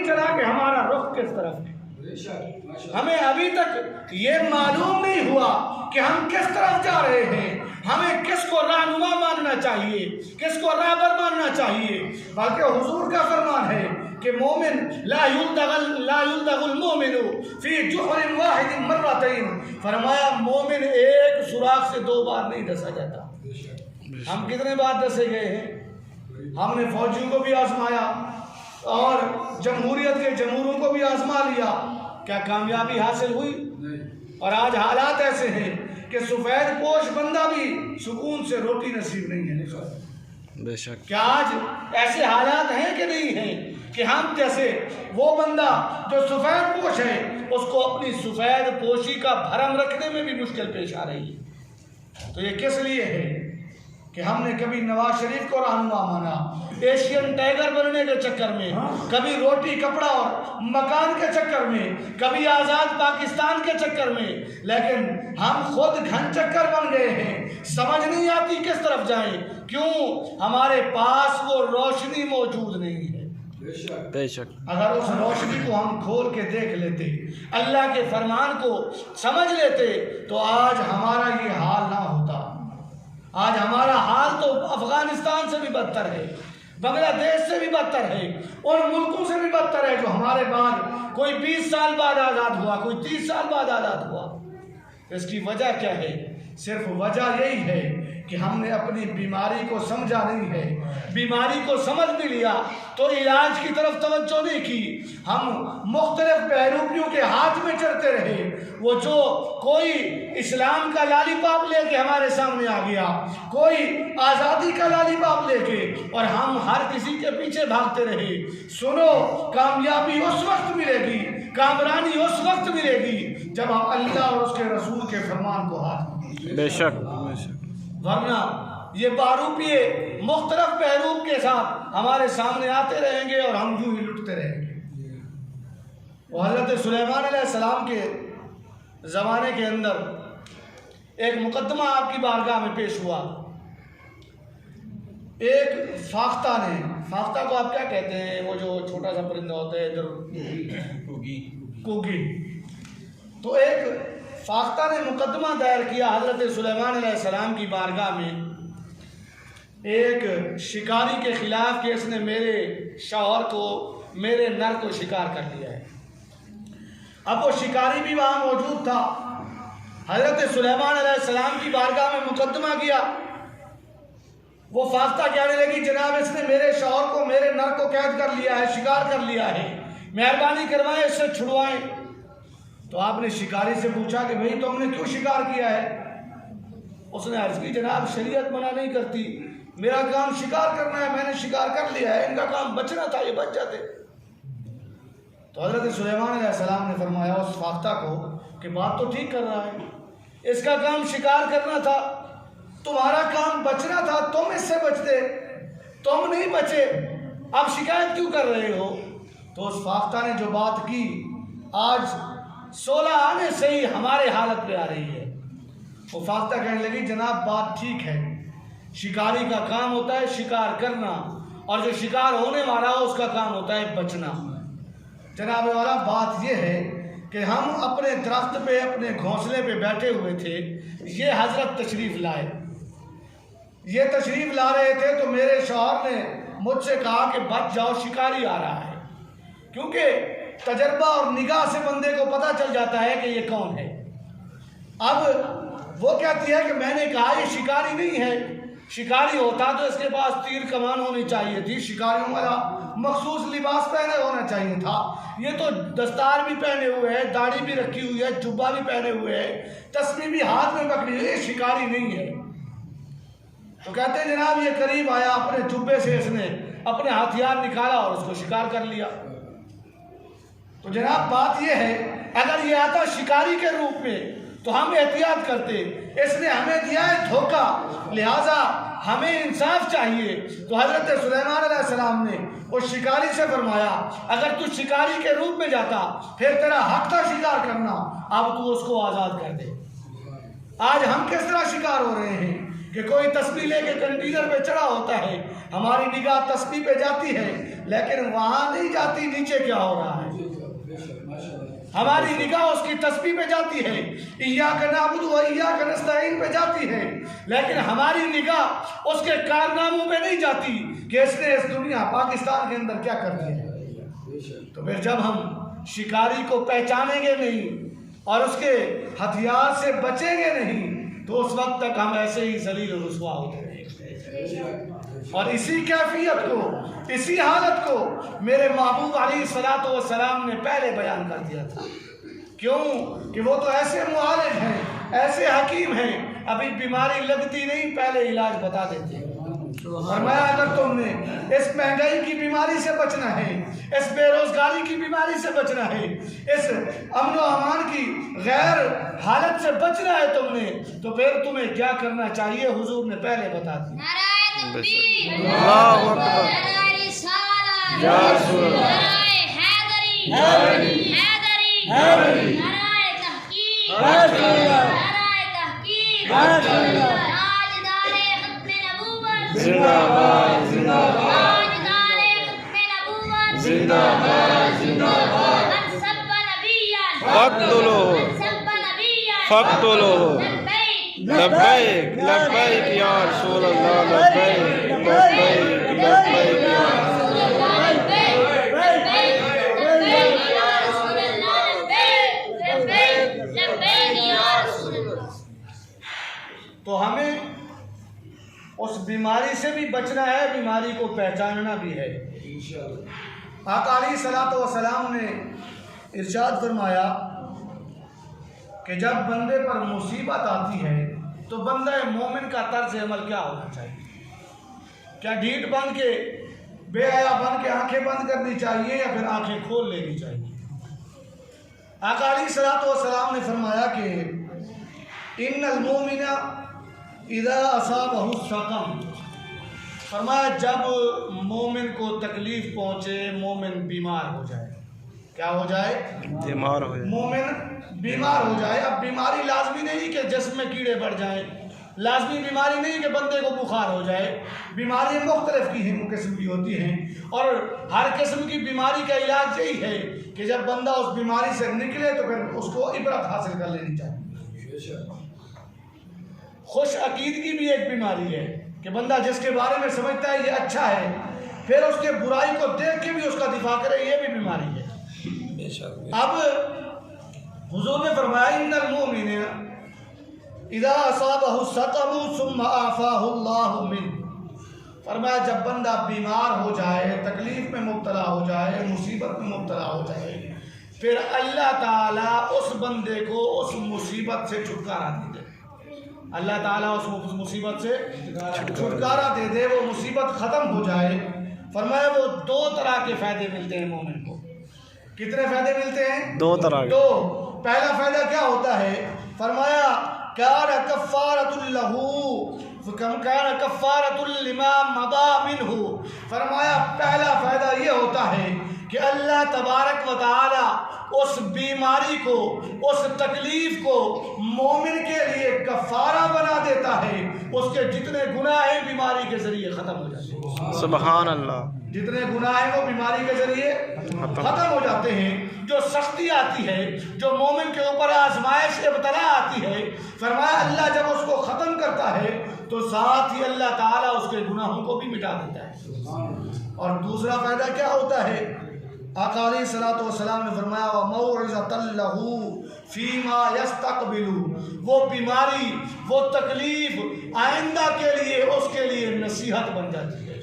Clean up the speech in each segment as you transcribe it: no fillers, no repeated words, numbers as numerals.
नहीं चला कि हमारा रुख किस तरफ है। हमें अभी तक ये मालूम नहीं हुआ कि हम किस तरफ जा रहे हैं, हमें किसको रहनुमा मानना चाहिए, किसको रहबर मानना चाहिए। बल्कि हुजूर का फरमान है कि मोमिन ला युल्दगुल मोमिनु फी जुहरिन वाहिदिन मर्रतैन। फरमाया मोमिन एक सुराख से 2 बार नहीं डसा जाता। हम कितने बार डसे गए हैं? हमने फौजियों को भी आजमाया और जमहूरियत के जमहूरों को भी आजमा लिया, क्या कामयाबी हासिल हुई? और आज हालात ऐसे हैं कि सफ़ेद पोश बंदा भी सुकून से रोटी नसीब नहीं है। बेशक क्या आज ऐसे हालात हैं कि नहीं हैं कि हम जैसे वो बंदा जो सफ़ेद पोश है उसको अपनी सफ़ेद पोशी का भरम रखने में भी मुश्किल पेश आ रही है। तो ये किस लिए है कि हमने कभी नवाज शरीफ को रहनुमा माना एशियन टाइगर बनने के चक्कर में, कभी रोटी कपड़ा और मकान के चक्कर में, कभी आज़ाद पाकिस्तान के चक्कर में, लेकिन हम खुद घन चक्कर बन गए हैं। समझ नहीं आती किस तरफ जाएं, क्यों? हमारे पास वो रोशनी मौजूद नहीं है। बेशक अगर उस रोशनी को हम खोल के देख लेते, अल्लाह के फरमान को समझ लेते, तो आज हमारा ये हाल ना होता। आज हमारा हाल तो अफगानिस्तान से भी बदतर है, बांग्लादेश से भी बदतर है, उन मुल्कों से भी बदतर है जो हमारे बाद कोई 20 साल बाद आज़ाद हुआ, कोई 30 साल बाद आज़ाद हुआ। इसकी वजह क्या है? सिर्फ वजह यही है कि हमने अपनी बीमारी को समझा नहीं है। बीमारी को समझ भी लिया तो इलाज की तरफ तवज्जो नहीं की। हम मुख्तलिफ बहरूपियों के हाथ में चढ़ते रहे। वो जो कोई इस्लाम का लालीपाप लेके हमारे सामने आ गया, कोई आज़ादी का लालीपाप लेके, और हम हर किसी के पीछे भागते रहे। सुनो, कामयाबी उस वक्त मिलेगी, कामरानी उस वक्त मिलेगी जब हम अल्लाह और उसके रसूल के फरमान को हाथ में। बेशक वरना ये बारूपिये मुख्तलिफ बहरूप के साथ हमारे सामने आते रहेंगे और हम यूं ही लुटते रहेंगे। वो हज़रत सुलेमान अलैहिस्सलाम के ज़माने के अंदर एक मुकदमा आपकी बारगाह में पेश हुआ। एक फाख्ता ने, फाख्ता को आप क्या कहते हैं, वो जो छोटा सा परिंदा होता है इधर, कुगी। तो एक फाख्ता ने मुकदमा दायर किया हज़रत सुलेमान अलैहिस्सलाम की बारगाह में एक शिकारी के ख़िलाफ़ कि इसने मेरे शौहर को, मेरे नर को शिकार कर लिया है। अब वो शिकारी भी वहाँ मौजूद था। हज़रत सुलेमान अलैहिस्सलाम की बारगाह में मुकदमा किया। वो फाख्ता कहने लगी, जनाब इसने मेरे शौहर को, मेरे नर को कैद कर लिया है, शिकार कर लिया है, मेहरबानी करवाएं, इससे छुड़वाएं। तो आपने शिकारी से पूछा कि भाई तुमने क्यों शिकार किया है? उसने अर्ज़ की, जनाब शरीयत मना नहीं करती, मेरा काम शिकार करना है, मैंने शिकार कर लिया है, इनका काम बचना था, ये बच जाते। तो हज़रत सुलेमान अलैहिस्सलाम ने फरमाया उस फाख्ता को कि बात तो ठीक कर रहा है, इसका काम शिकार करना था, तुम्हारा काम बचना था, तुम इससे बचते, तुम नहीं बचे, अब शिकायत क्यों कर रहे हो? तो उस फाख्ता ने जो बात की आज 16 आने से ही हमारे हालत पे आ रही है। वो फाख्ता कहने लगी, जनाब बात ठीक है, शिकारी का काम होता है शिकार करना, और जो शिकार होने वाला हो उसका काम होता है बचना। जनाब वाला बात यह है कि हम अपने दरख्त पे, अपने घोंसले पे बैठे हुए थे, ये हजरत तशरीफ़ लाए, ये तशरीफ़ ला रहे थे, तो मेरे शौहर ने मुझसे कहा कि बच जाओ, शिकारी आ रहा है। क्योंकि तजर्बा और निगाह से बंदे को पता चल जाता है कि ये कौन है। अब वो कहती है कि मैंने कहा ये शिकारी नहीं है, शिकारी होता तो इसके पास तीर कमान होनी चाहिए थी, शिकारियों वाला मखसूस लिबास पहने होना चाहिए था, ये तो दस्तार भी पहने हुए है, दाढ़ी भी रखी हुई है, जुब्बा भी पहने हुए है, तस्बीह भी हाथ में पकड़ी है, ये शिकारी नहीं है। तो कहते हैं जनाब ये करीब आया, अपने जुब्बे से इसने अपने हथियार निकाला और उसको शिकार कर लिया। तो जनाब बात यह है, अगर ये आता शिकारी के रूप में तो हम एहतियात करते, इसने हमें दिया है धोखा, लिहाजा हमें इंसाफ चाहिए। तो हज़रत सुलेमान अलैहिस्सलाम ने उस शिकारी से फरमाया, अगर तू शिकारी के रूप में जाता फिर तेरा हक था शिकार करना, अब तू उसको आज़ाद कर दे। आज हम किस तरह शिकार हो रहे हैं कि कोई तस्बीह लेके कंटेनर पे चढ़ा होता है, हमारी निगाह तस्बीह पे जाती है लेकिन वहाँ नहीं जाती नीचे क्या हो रहा है। हमारी निगाह उसकी तस्बीह पे जाती है, इय्याका नअबुदु व इय्याका नस्तईन पे जाती है, लेकिन हमारी निगाह उसके कारनामों पे नहीं जाती कि इसने इस दुनिया पाकिस्तान के अंदर क्या कर दिया है। तो फिर जब हम शिकारी को पहचानेंगे नहीं और उसके हथियार से बचेंगे नहीं तो उस वक्त तक हम ऐसे ही जलील और रुसवा होते रहेंगे। और इसी कैफियत को, इसी हालत को मेरे महबूब अलैहिस्सलातु वस्सलाम ने पहले बयान कर दिया था। क्यों कि वो तो ऐसे मुआलिज हैं, ऐसे हकीम हैं, अभी बीमारी लगती नहीं पहले इलाज बता देते हैं। फरमाया अगर तुमने इस महंगाई की बीमारी से बचना है, इस बेरोजगारी की बीमारी से बचना है, इस अमन व अमान की गैर हालत से बचना है तुमने, तो फिर तुम्हें क्या करना चाहिए हुजूर ने पहले बता दिया। जिंदाबाद जिंदाबाद जिंदाबाद जिंदाबाद फक्तुलो फक्तुलो लब्बैक लब्बैक या रसूल अल्लाह लब्बैक लब्बैक लब्बैक या तो हमें उस बीमारी से भी बचना है, बीमारी को पहचानना भी है। आका अलैहिस्सलातु वस्सलाम ने इरशाद फरमाया कि जब बंदे पर मुसीबत आती है तो बंदा मोमिन का तर्ज अमल क्या होना चाहिए? क्या ढीठ बन के, बेहया बन के आंखें बंद करनी चाहिए या फिर आंखें खोल लेनी चाहिए? आका अलैहिस्सलातु वस्सलाम ने फरमाया कि इन्नल मोमिना इदा असाबहु सकम, फरमाया जब मोमिन को तकलीफ पहुंचे, मोमिन बीमार हो जाए, क्या हो जाए? बीमार हो जाए, मोमिन बीमार हो जाए। अब बीमारी लाजमी नहीं कि जिस्म में कीड़े बढ़ जाएं, लाजमी बीमारी नहीं कि बंदे को बुखार हो जाए। बीमारी मुख्तलिफ की हैं, किस्म की होती हैं और हर किस्म की बीमारी का इलाज यही है कि जब बंदा उस बीमारी से निकले तो फिर उसको इबरत हासिल कर लेनी चाहिए। खुश अकीदगी भी एक बीमारी है कि बंदा जिसके बारे में समझता है ये अच्छा है, फिर उसके बुराई को देख के भी उसका दिफा करे, ये भी बीमारी है। अब हुजूर ने फरमाया इन्नल मोमिना इदा असाबहु सकम सुम्मा आफाहु अल्लाहु मिन, फरमाया जब बंदा बीमार हो जाए, तकलीफ में मुब्तला हो जाए, मुसीबत में मुब्तला हो जाए, फिर अल्लाह ताला उस बंदे को उस मुसीबत से छुटकारा दे दे। अल्लाह ताला उस मुसीबत से छुटकारा दे दे, वो मुसीबत ख़त्म हो जाए। फरमाया वो दो तरह के फ़ायदे मिलते हैं मोमिन को। कितने फ़ायदे मिलते हैं? दो तरह के। तो पहला फ़ायदा क्या होता है? फरमाया कान कफ़ारतुल लहू कान कफ़ारतुल लिमा मदा मिनहु, फरमाया पहला फ़ायदा ये होता है कि अल्लाह तबारक व तआला उस बीमारी को, उस तकलीफ को मोमिन के लिए कफ़ारा बना देता है। उसके जितने गुनाह हैं बीमारी के ज़रिए ख़त्म हो जाते हैं। सुभान अल्लाह। जितने गुनाह हैं वो बीमारी के ज़रिए ख़त्म हो जाते हैं। जो सख्ती आती है, जो मोमिन के ऊपर आजमाइश इब्तला आती है, फरमाया अल्लाह जब उसको ख़त्म करता है तो साथ ही अल्लाह ताला उसके गुनाहों को भी मिटा देता है। और दूसरा फ़ायदा क्या होता है? आका अलैहिस्सलातु वस्सलाम ने फरमाया व मौइज़तल लहू फीमा यस्तक़बिलु, वो बीमारी, वो तकलीफ आइंदा के लिए उसके लिए नसीहत बन जाती है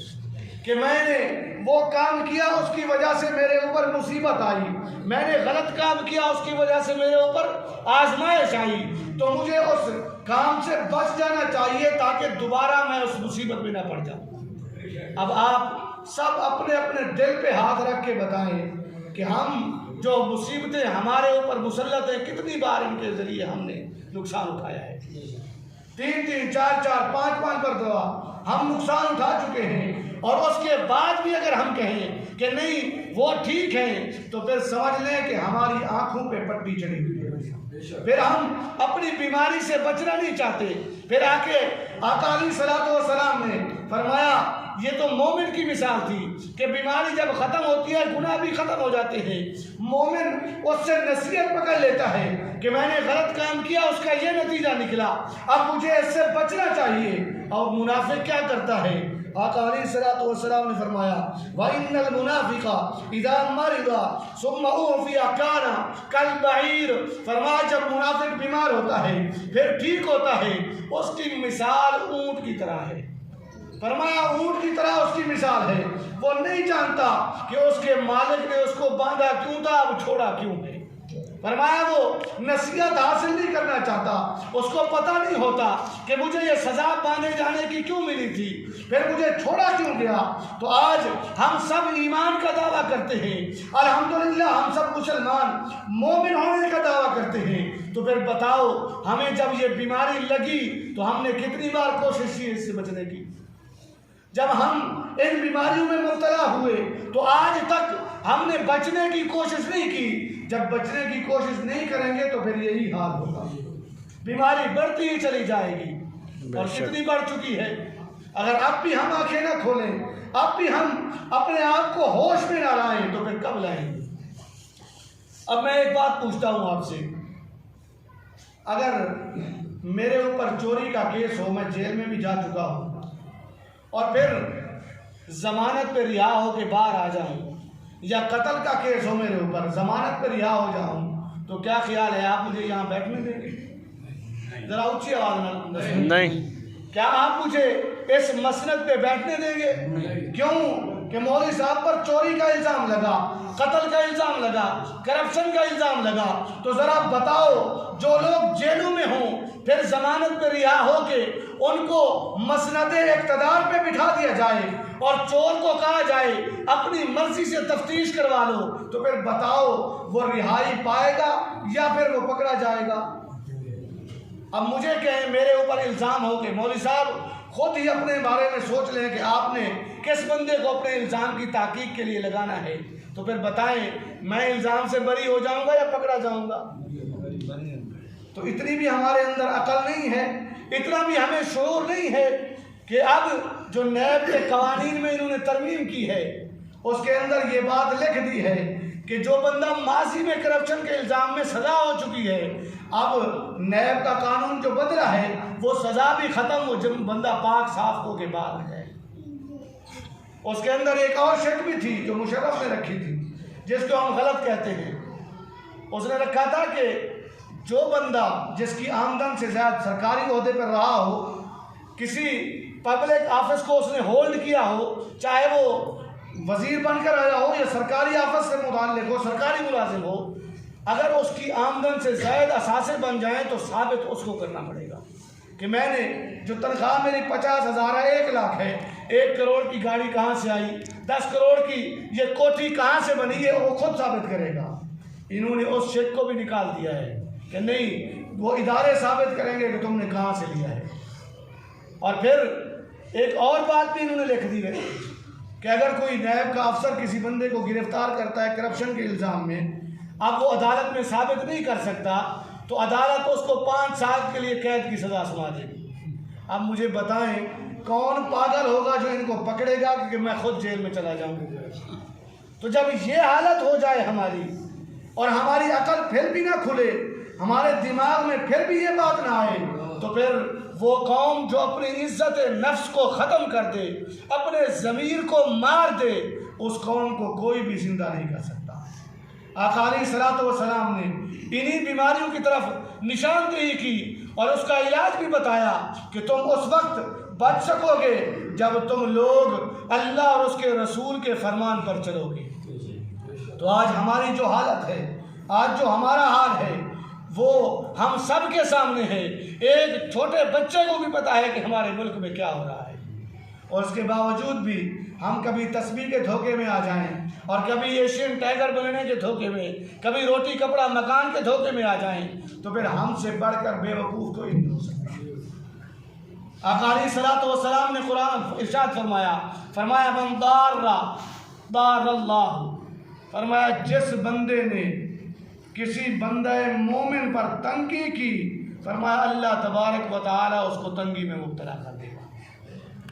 कि मैंने वो काम किया उसकी वजह से मेरे ऊपर मुसीबत आई, मैंने गलत काम किया उसकी वजह से मेरे ऊपर आजमाइश आई, तो मुझे उस काम से बच जाना चाहिए ताकि दोबारा मैं उस मुसीबत में न पड़ जाऊँ। अब आप सब अपने अपने दिल पे हाथ रख के बताएं कि हम जो मुसीबतें हमारे ऊपर मुसल्लत हैं, कितनी बार इनके ज़रिए हमने नुकसान उठाया है, 3-3, 4-4, 5-5 मरतबा हम नुकसान उठा चुके हैं, और उसके बाद भी अगर हम कहें कि नहीं वो ठीक है, तो फिर समझ लें कि हमारी आंखों पे पट्टी चढ़ी हुई है। फिर हम अपनी बीमारी से बचना नहीं चाहते। फिर आके आका अलैहिस्सलातु वस्सलाम ने फरमाया, ये तो मोमिन की मिसाल थी कि बीमारी जब ख़त्म होती है गुनाह भी ख़त्म हो जाते हैं। मोमिन उससे नसीहत पकड़ लेता है कि मैंने गलत काम किया, उसका ये नतीजा निकला, अब मुझे इससे बचना चाहिए। और मुनाफिक क्या करता है? आका अलैहिस्सलातु वस्सलाम ने फरमाया, व इन्नल मुनाफिका इज़ा मरिदा सुम्मा उफ़िया काना कल बईर। फरमाया जब मुनाफिक बीमार होता है फिर ठीक होता है, उसकी मिसाल ऊंट की तरह है। फरमाया ऊंट की तरह उसकी मिसाल है। वो नहीं जानता कि उसके मालिक ने उसको बांधा क्यों था, अब छोड़ा क्यों है। फरमाया वो नसीहत हासिल नहीं करना चाहता, उसको पता नहीं होता कि मुझे ये सजा बांधे जाने की क्यों मिली थी, फिर मुझे छोड़ा क्यों गया। तो आज हम सब ईमान का दावा करते हैं, अल्हम्दुलिल्लाह हम सब मुसलमान मोमिन होने का दावा करते हैं। तो फिर बताओ हमें जब ये बीमारी लगी तो हमने कितनी बार कोशिश की इससे बचने की। जब हम इन बीमारियों में मुब्तला हुए तो आज तक हमने बचने की कोशिश नहीं की। जब बचने की कोशिश नहीं करेंगे तो फिर यही हाल होगा, बीमारी बढ़ती ही चली जाएगी। और कितनी बढ़ चुकी है। अगर अब भी हम आंखें न खोलें, अब भी हम अपने आप को होश में ना लाएं, तो फिर कब लाएंगे। अब मैं एक बात पूछता हूं आपसे, अगर मेरे ऊपर चोरी का केस हो, मैं जेल में भी जा चुका हूं, और फिर जमानत पे रिहा हो के बाहर आ जाऊं, या कत्ल का केस हो मेरे ऊपर, जमानत पे रिहा हो जाऊं, तो क्या ख्याल है आप मुझे यहाँ बैठने देंगे? जरा ऊंची आवाज में नहीं। क्या आप मुझे इस मसनद पे बैठने देंगे? क्यों कि मौलवी साहब पर चोरी का इल्जाम लगा, कत्ल का इल्जाम लगा, करप्शन का इल्जाम लगा। तो जरा बताओ, जो लोग जेलों में हों फिर जमानत पे रिहा हो के उनको मसनदे इक़्तिदार पे बिठा दिया जाए और चोर को कहा जाए अपनी मर्जी से तफ्तीश करवा लो, तो फिर बताओ वो रिहाई पाएगा या फिर वो पकड़ा जाएगा? अब मुझे कहें मेरे ऊपर इल्ज़ाम हो के, मौलवी साहब खुद ही अपने बारे में सोच लें कि आपने किस बंदे को अपने इल्ज़ाम की तहकीक के लिए लगाना है, तो फिर बताएं मैं इल्ज़ाम से बरी हो जाऊंगा या पकड़ा जाऊंगा? तो इतनी भी हमारे अंदर अकल नहीं है, इतना भी हमें शऊर नहीं है कि अब जो नैब के कवानीन में इन्होंने तरमीम की है उसके अंदर ये बात लिख दी है कि जो बंदा माजी में करप्शन के इल्ज़ाम में सज़ा हो चुकी है, अब नैब का कानून जो बदला है वो सज़ा भी ख़त्म हो, जब बंदा पाक साफ हो के बाहर है। उसके अंदर एक और शर्त भी थी जो मुशर्रफ ने रखी थी, जिसको हम गलत कहते हैं। उसने रखा था कि जो बंदा जिसकी आमदन से ज़्यादा सरकारी ओहदे पर रहा हो, किसी पब्लिक ऑफिस को उसने होल्ड किया हो, चाहे वो वजीर बनकर आया हो या सरकारी ऑफिस से मुताल्लिक हो, सरकारी मुलाजिम हो, अगर उसकी आमदन से ज़्यादा असासे बन जाएं तो साबित उसको करना पड़ेगा कि मैंने जो तनख्वाह मेरी 50,000 है, 1 लाख है, 1 करोड़ की गाड़ी कहाँ से आई, 10 करोड़ की ये कोठी कहाँ से बनी है, वो खुद साबित करेगा। इन्होंने उस चेक को भी निकाल दिया है कि नहीं, वो इदारे साबित करेंगे कि तुमने कहाँ से लिया है। और फिर एक और बात भी इन्होंने लिख दी है कि अगर कोई नैब का अफसर किसी बंदे को गिरफ्तार करता है करप्शन के इल्ज़ाम में, अब वो अदालत में साबित नहीं कर सकता तो अदालत उसको 5 साल के लिए कैद की सज़ा सुना देगी। अब मुझे बताएं कौन पागल होगा जो इनको पकड़ेगा कि मैं खुद जेल में चला जाऊंगा। तो जब ये हालत हो जाए हमारी और हमारी अकल फिर भी ना खुले, हमारे दिमाग में फिर भी ये बात ना आए, तो फिर वो कौम जो अपनी इज्जत नफ्स को ख़त्म कर दे, अपने ज़मीर को मार दे, उस कौम को कोई भी जिंदा नहीं कर सकता। आका अलैहिस्सलातु वस्सलाम ने इन्हीं बीमारियों की तरफ निशानदेही की और उसका इलाज भी बताया कि तुम उस वक्त बच सकोगे जब तुम लोग अल्लाह और उसके रसूल के फरमान पर चलोगे। तो आज हमारी जो हालत है, आज जो हमारा हाल है, वो हम सब के सामने है। एक छोटे बच्चे को भी पता है कि हमारे मुल्क में क्या हो रहा है, और उसके बावजूद भी हम कभी तस्बीह के धोखे में आ जाएं और कभी एशियन टाइगर बनने के धोखे में, कभी रोटी कपड़ा मकान के धोखे में आ जाएं, तो फिर हमसे बढ़कर बेवकूफ़ कोई नहीं हो सकता। आका अलैहिस्सलातु वस्सलाम ने कुरान इरशाद फरमाया मन दारल्लाहु, फरमाया जिस बंदे ने किसी बंदे मोमिन पर तंगी की, फरमाया अल्लाह तबारक व तआला उसको तंगी में मुब्तला कर देगा।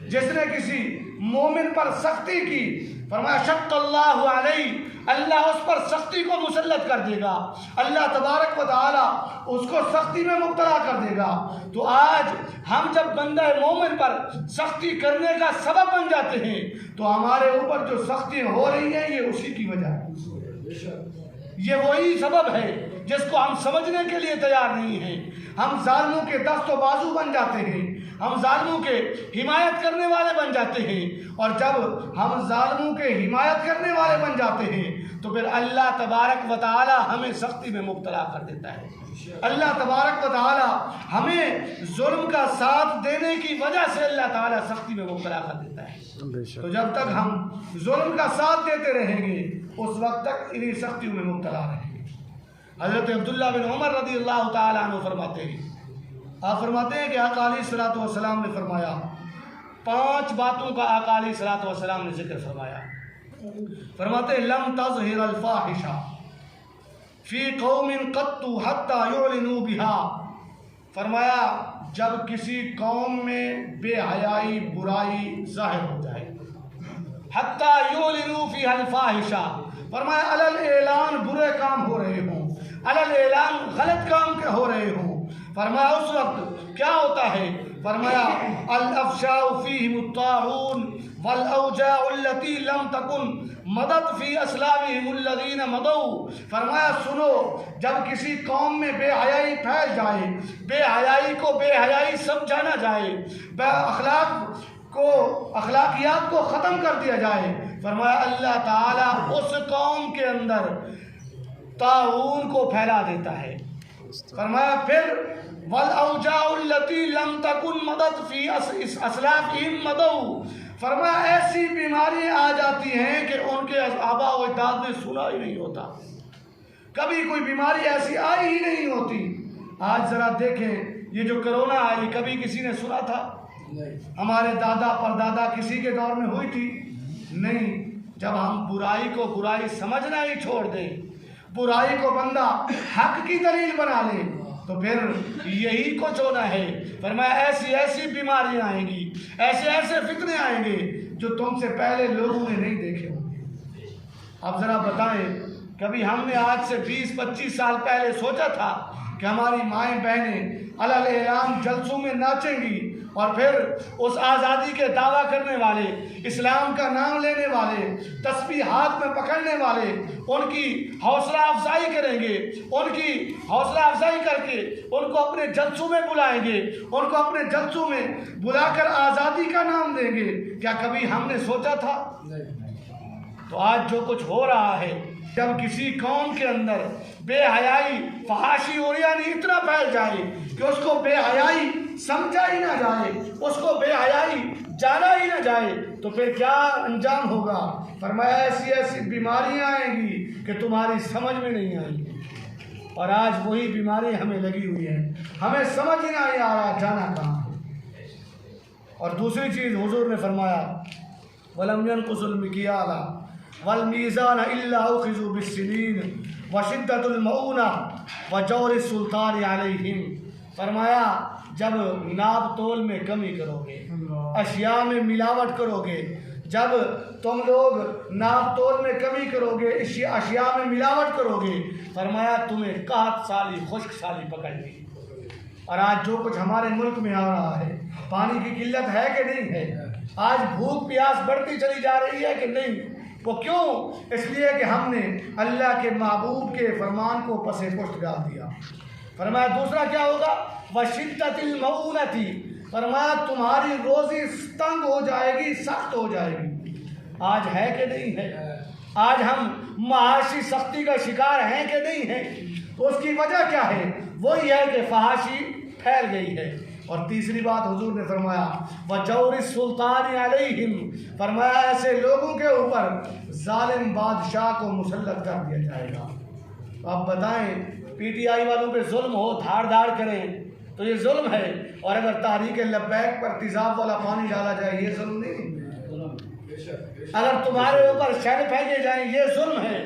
जिसने किसी मोमिन पर सख्ती की, फरमाया शक्कल्लाहु अलैहि, अल्लाह उस पर सख्ती को मुसल्लत कर देगा, अल्लाह तबारक व तआला उसको सख्ती में मुब्तला कर देगा। तो आज हम जब बंदा मोमिन पर सख्ती करने का सबब बन जाते हैं तो हमारे ऊपर जो सख्ती हो रही है ये उसी की वजह है, ये वही सबब है जिसको हम समझने के लिए तैयार नहीं हैं। हम जालिमों के दस्त व बाजू बन जाते हैं, हम जालिमों के हिमायत करने वाले बन जाते हैं, और जब हम जालिमों के हिमायत करने वाले बन जाते हैं तो फिर अल्लाह तबारक व तआला हमें सख्ती में मुब्तला कर देता है। अल्लाह तबारक व तआला हमें जुल्म का साथ देने की वजह से अल्लाह ताला सख्ती में मुब्तला कर देता है। तो जब तक हम जुल्म का साथ देते रहेंगे उस वक्त तक इन्हीं सख्तियों में मुब्तला रहेंगे। हज़रत अब्दुल्लाह बिन उमर रज़ी अल्लाह ताला अन्हु फरमाते हैं, आप फरमाते हैं कि आका अलैहिस्सलातु वस्सलाम ने फरमाया, 5 बातों का आका अलैहिस्सलातु वस्सलाम ने जिक्र फरमाया। फरमाते लम तज़हिर अल फाहिशा फी कौमिन क़त्तु हत्ता युलिनु बिहा, फरमाया जब किसी कौम में बेहयाई बुराई जाहिर हो जाए, हत्ता युलिनु फिहा अल फाहिशा, फरमाया अलल ऐलान बुरे काम हो रहे हों, अलल ऐलान गलत काम के हो रहे हों, फरमाया उस वक्त क्या होता है, फरमाया अल अफशाउ फीहिम अत्ताऊन वल औजाउ अल्लती लम तकुन मदद फी अस्लाबिहिम अल्लज़ीना मदऊ, फरमाया सुनो जब किसी कौम में बेहयाई फैल जाए, बेहयाई को बेहयाई समझा ना जाए, अखलाकियात को ख़त्म कर दिया जाए, फरमाया अल्लाह ताला उस कौम के अंदर ताऊन को फैला देता है। फरमाया फिर वल औजाउल्लती लम तकुन मदद फी अस्लाफिहिम मदऊ, फरमाया ऐसी बीमारियां आ जाती हैं कि उनके आबा व अजदाद ने सुना ही नहीं होता, कभी कोई बीमारी ऐसी आई ही नहीं होती। आज ज़रा देखें ये जो कोरोना आई, कभी किसी ने सुना था? हमारे दादा परदादा किसी के दौर में हुई थी? नहीं। जब हम बुराई को बुराई समझना ही छोड़ दें, बुराई को बंदा हक की दलील बना ले, तो फिर यही कुछ होना है। फरमाया ऐसी ऐसी बीमारियां आएंगी, ऐसे ऐसे फितने आएंगे जो तुमसे पहले लोगों ने नहीं देखे होंगे। अब ज़रा बताएं, कभी हमने आज से 20-25 साल पहले सोचा था कि हमारी माएँ बहनें अलल ऐलान जलसों में नाचेंगी और फिर उस आज़ादी के दावा करने वाले, इस्लाम का नाम लेने वाले, तस्बीह हाथ में पकड़ने वाले, उनकी हौसला अफजाई करेंगे, उनकी हौसला अफजाई करके उनको अपने जलसों में बुलाएंगे, उनको अपने जलसों में बुलाकर आज़ादी का नाम देंगे? क्या कभी हमने सोचा था? तो आज जो कुछ हो रहा है, जब किसी कौम के अंदर बेहयाई फहाशी ओरियानी इतना फैल जाए कि उसको बेहयाई समझा ही ना जाए, उसको बेहयाई जाना ही ना जाए, तो फिर क्या अंजाम होगा? फरमाया ऐसी ऐसी बीमारियां आएंगी कि तुम्हारी समझ में नहीं आएंगी। और आज वही बीमारी हमें लगी हुई है, हमें समझ ही नहीं आ रहा जाना कहाँ है। और दूसरी चीज़ हुजूर ने फरमाया वलम यनकुसुल मिकियाला वल मीज़ान इल्ला उखिज़ू बिस्सिनीन व शिद्दतुल मऊना व जौर सुल्तान अलैहिम, फरमाया जब नाप तोल में कमी करोगे, अशिया में मिलावट करोगे, जब तुम लोग नाप तोल में कमी करोगे, अशिया में मिलावट करोगे, फरमाया तुम्हें कहत साली खुश्क साली पकड़ेगी। और आज जो कुछ हमारे मुल्क में आ रहा है, पानी की किल्लत है कि नहीं है? आज भूख प्यास बढ़ती चली जा रही है कि नहीं? वो क्यों? इसलिए कि हमने अल्लाह के महबूब के फरमान को पसे पुष्ट डाल दिया। फरमाया दूसरा क्या होगा? वशिद्दतिल मऊनती, फरमाया तुम्हारी रोज़ी तंग हो जाएगी, सख्त हो जाएगी। आज है कि नहीं है? आज हम महाशी सख्ती का शिकार हैं कि नहीं हैं? तो उसकी वजह क्या है? वही है कि फहाशी फैल गई है। और तीसरी बात हुजूर ने फरमाया वजौर सुल्तान अलैहिम, फरमाया ऐसे लोगों के ऊपर जालिम बादशाह को मुसल्लत कर दिया जाएगा। तो आप बताएं, पीटीआई वालों पे जुल्म हो, धाड़ धाड़ करें, तो ये जुल्म है। और अगर तारीख लब्बैक पर तेज़ाब वाला पानी डाला जाए ये जुल्म नहीं। अगर तुम्हारे ऊपर शहद फेंके जाएं ये जुल्म है।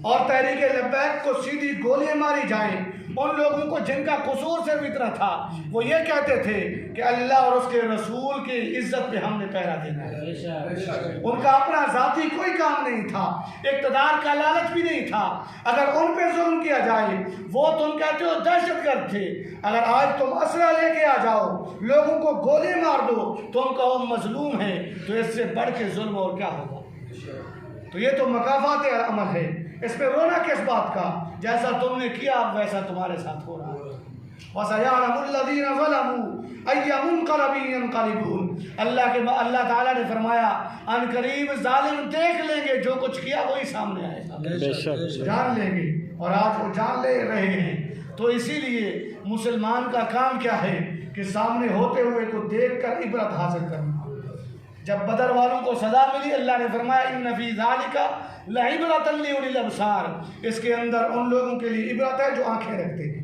और तहरीक लब्बैक को सीधी गोलियां मारी जाएं उन लोगों को जिनका कसूर से इतना था, वो ये कहते थे कि अल्लाह और उसके रसूल की इज्जत पे हमने पहरा देना है। उनका अपना जाती कोई काम नहीं था, इक़्तिदार का लालच भी नहीं था। अगर उन पे जुल्म किया जाए, वो तुम कहते हो दहशतगर्द थे, अगर आज तुम असला लेके आ जाओ, लोगों को गोली मार दो, तुम कहो मजलूम है, तो इससे बढ़ के जुल्म और क्या होगा। तो ये तो मकाफात अमल है, इस पे रोना किस बात का। जैसा तुमने किया अब वैसा तुम्हारे साथ हो रहा है। अल्लाह ताला ने फरमाया अनकरीब जालिम देख लेंगे जो कुछ किया वही सामने आएगा, जान लेंगे। और आज वो जान ले रहे हैं। तो इसीलिए मुसलमान का काम क्या है कि सामने होते हुए को देख कर इबरत हासिल करना। जब बदर वालों को सजा मिली, अल्लाह ने फरमाया इन्न फी ज़ालिका लइब्रतन लिउलिल अबसार, इसके अंदर उन लोगों के लिए इबरत है जो आंखें रखते हैं।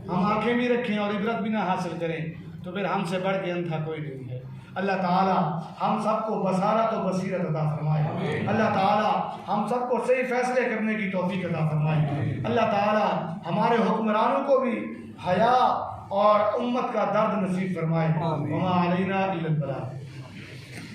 हम आंखें भी रखें और इबरत भी ना हासिल करें तो फिर हमसे बढ़ के अंधा कोई नहीं है। अल्लाह ताला हम सबको बसारत और बसीरत अता फरमाए। अल्लाह ताला हम सबको सही फैसले करने की तौफीक अता फरमाए। अल्लाह ताला हमारे हुक्मरानों को भी हया और उम्मत का दर्द नसीब फरमाए। वमा अलैना इल्लल बलाग।